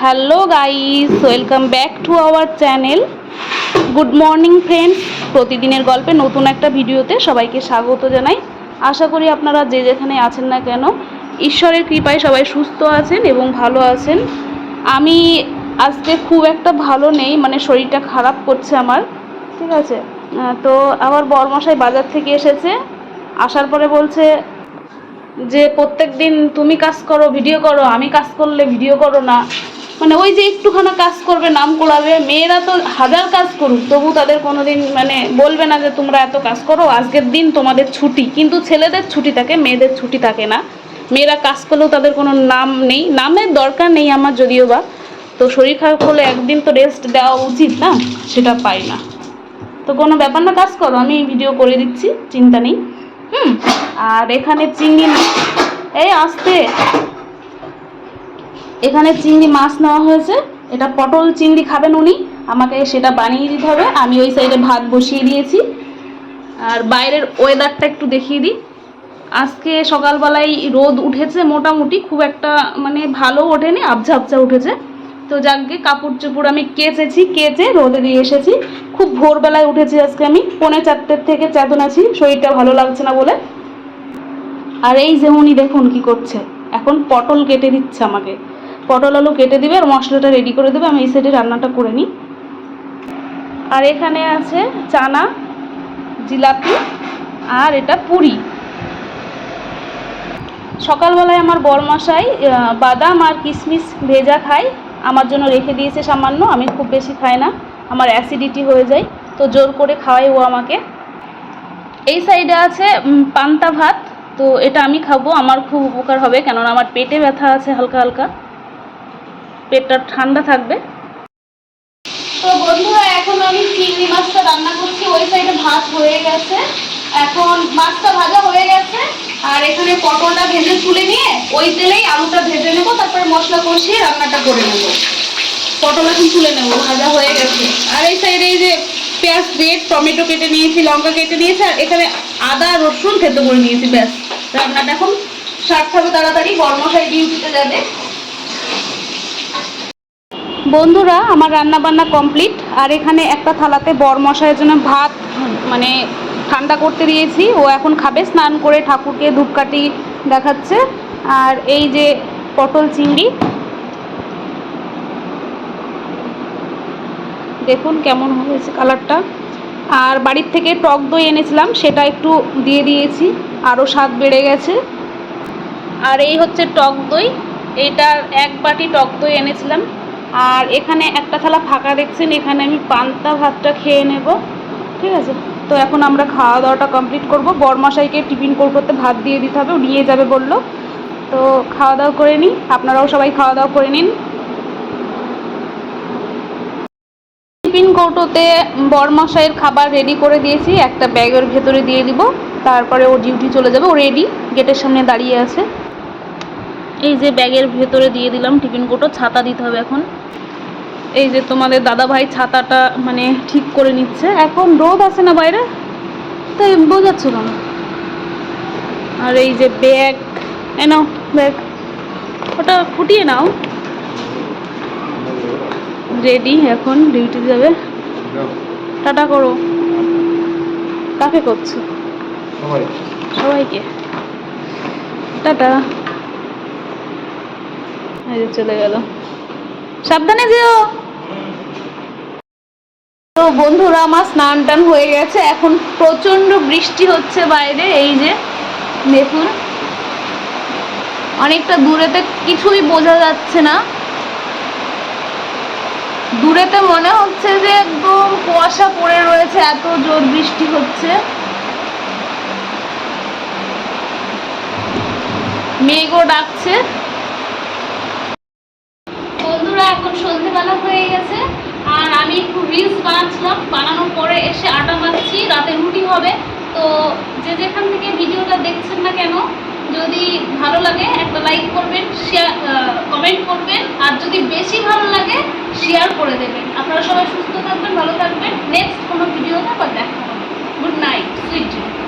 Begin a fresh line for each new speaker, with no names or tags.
Hello guys, welcome back to our channel. Good morning friends. প্রতিদিনের গল্পে নতুন একটা ভিডিওতে সবাইকে স্বাগত জানাই। আশা করি আপনারা যে যেখানে আছেন না কেন ঈশ্বরের কৃপায় সবাই সুস্থ আছেন এবং ভালো আছেন। আমি আজকে খুব একটা ভালো নেই, মানে শরীরটা খারাপ করছে আমার, ঠিক আছে। তো আমার বরমশাই বাজার থেকে এসেছে, আসার পরে বলছে যে প্রত্যেক দিন তুমি কাজ করো, ভিডিও করো, আমি কাজ করলে ভিডিও করো না। মানে ওই যে একটুখানা কাজ করবে, নাম কুড়াবে। মেয়েরা তো হাজার কাজ করুক, তবু তাদের কোনো দিন মানে বলবে না যে তোমরা এত কাজ করো, আজকের দিন তোমাদের ছুটি। কিন্তু ছেলেদের ছুটি থাকে, মেয়েদের ছুটি থাকে না। মেয়েরা কাজ করলেও তাদের কোনো নাম নেই, নামের দরকার নেই আমার যদিও বা। তো শরীর খারাপ হলে একদিন তো রেস্ট দেওয়া উচিত না, সেটা পাই না। তো কোনো ব্যাপার না, কাজ করো, আমি ভিডিও করে দিচ্ছি, চিন্তা নেই। আর এখানে চিংড়ি, এই আসতে, এখানে চিংড়ি মাছ নেওয়া হয়েছে। এটা পটল চিংড়ি খাবেন উনি, আমাকে সেটা বানিয়ে দিতে হবে। আমি ওই সাইডে ভাত বসিয়ে দিয়েছি। আর বাইরের ওয়েদারটা একটু দেখিয়ে দিই। আজকে সকালবেলায় রোদ উঠেছে মোটামুটি, খুব একটা মানে ভালো ওঠেনি, আবঝা আবঝা উঠেছে। তো যাকগে কাপড় চোপড় আমি কেচেছি, কেচে রোদে দিয়ে এসেছি। খুব ভোরবেলায় উঠেছি আজকে, আমি 3:45 থেকে চেতন আছি, শরীরটা ভালো লাগছে না বলে। আর এই যে উনি দেখুন কি করছে, এখন পটল কেটে দিচ্ছে আমাকে। পটল আলু কেটে দিবে আর মশলাটা রেডি করে দেবে, আমি এই সাইডে রান্নাটা করে নিই। আর এখানে আছে চানা, জিলাপি, আর এটা পুরি। সকালবেলায় আমার বরমশাই বাদাম আর কিশমিশ ভেজা খায়, আমার জন্য রেখে দিয়েছে সামান্য। আমি খুব বেশি খাই না, আমার অ্যাসিডিটি হয়ে যায়, তো জোর করে খাওয়াই ও আমাকে। এই সাইডে আছে পান্তা ভাত, তো এটা আমি খাবো, আমার খুব উপকার হবে, কেননা আমার পেটে ব্যথা আছে হালকা হালকা, পেটটা ঠান্ডা থাকবে। তো বন্ধুরা, এখন আমি চিংড়ি মাছটা রান্না করছি। ওই সাইডে ভাত হয়ে গেছে, এখন মাছটা ভাজা হয়ে গেছে। আর এখানে পটলটা ভেজে তুলে নিয়ে ওই তেলেই আলুটা ভেজে নেবো, তারপরে মশলা কষিয়ে রান্নাটা করে নেবো। পটল এখন তুলে নেবো, ভাজা হয়ে গেছে। আর এই সাইডে এই যে পেঁয়াজ দিয়ে টমেটো কেটে নিয়েছি, লঙ্কা কেটে নিয়েছি, আর এখানে আদা রসুন থেতো করে নিয়েছি। ব্যাস, রান্নাটা এখন স্টার্ট হবে তাড়াতাড়ি, বরমশাই ডিউটিতে যাবে। বন্ধুরা, আমার রান্না বান্না কমপ্লিট। আর এখানে একটা থালাতে বরমশাইয়ের জন্য ভাত মানে ঠান্ডা করতে দিয়েছি, ও এখন খাবে স্নান করে, ঠাকুরকে ধূপকাঠি দেখাচ্ছে। আর এই যে পটল চিংড়ি, দেখুন কেমন হয়েছে কালারটা। আর বাড়ির থেকে টক দই এনেছিলাম, সেটা একটু দিয়ে দিয়েছি, আরও স্বাদ বেড়ে গেছে। আর এই হচ্ছে টক দই, এইটার 1 বাটি টক দই এনেছিলাম। আর এখানে একটা থালা ফাঁকা দেখছেন, এখানে আমি পান্তা ভাতটা খেয়ে নেব, ঠিক আছে। তো এখন আমরা খাওয়া দাওয়াটা কমপ্লিট করব। বরমশাইকে টিফিন কৌটোতে ভাত দিয়ে দিতে হবে, নিয়ে যাবে বললো। তো খাওয়া দাওয়া করে নিই, আপনারাও সবাই খাওয়া দাওয়া করে নিন। টিফিন কৌটোতে বরমশাইয়ের খাবার রেডি করে দিয়েছি, একটা ব্যাগের ভেতরে দিয়ে দিব, তারপরে ও ডিউটি চলে যাবে। ও রেডি, গেটের সামনে দাঁড়িয়ে আছে। এই যে ব্যাগের ভেতরে দিয়ে দিলাম টিফিন কৌটো। ছাতা দিতে হবে এখন। এই যে তোমাদের দাদা ভাই ছাতাটা মানে ঠিক করে নিচ্ছে, এখন রোদ আছে না বাইরে, তাই বোঝাচ্ছে কেন। আর এই যে ব্যাগ, নাও ব্যাগ, ওটা ফুটিয়ে নাও। রেডি, এখন ডিউটি যাবে। টাটা করো। কাকে করছো? সবাইকে টাটা। এই যে চলে গেল, সাবধানে যেও। তো বন্ধুরা, আমার স্নান টান হয়ে গেছে, এখন প্রচন্ড বৃষ্টি হচ্ছে বাইরে। এই যে দেখুন, অনেকটা দূরেতে কিছুই বোঝা যাচ্ছে না, দূরেতে মনে হচ্ছে যে একদম কুয়াশা পড়ে রয়েছে, এত জোর বৃষ্টি হচ্ছে। মেঘও ডাকছে। বন্ধুরা, এখন সন্ধ্যেবেলা হয়ে গেছে, আর আমি একটু রিলস বানাচ্ছিলাম, বানানোর পরে এসে আটা মাখছি, রাতে রুটি হবে। তো যে যেখান থেকে ভিডিওটা দেখছেন না কেন, যদি ভালো লাগে একটা লাইক করবেন, শেয়ার কমেন্ট করবেন, আর যদি বেশি ভালো লাগে শেয়ার করে দেবেন। আপনারা সবাই সুস্থ থাকবেন, ভালো থাকবেন। নেক্সট কোনো ভিডিওতে আবার দেখা হবে। Good night, sweet dream.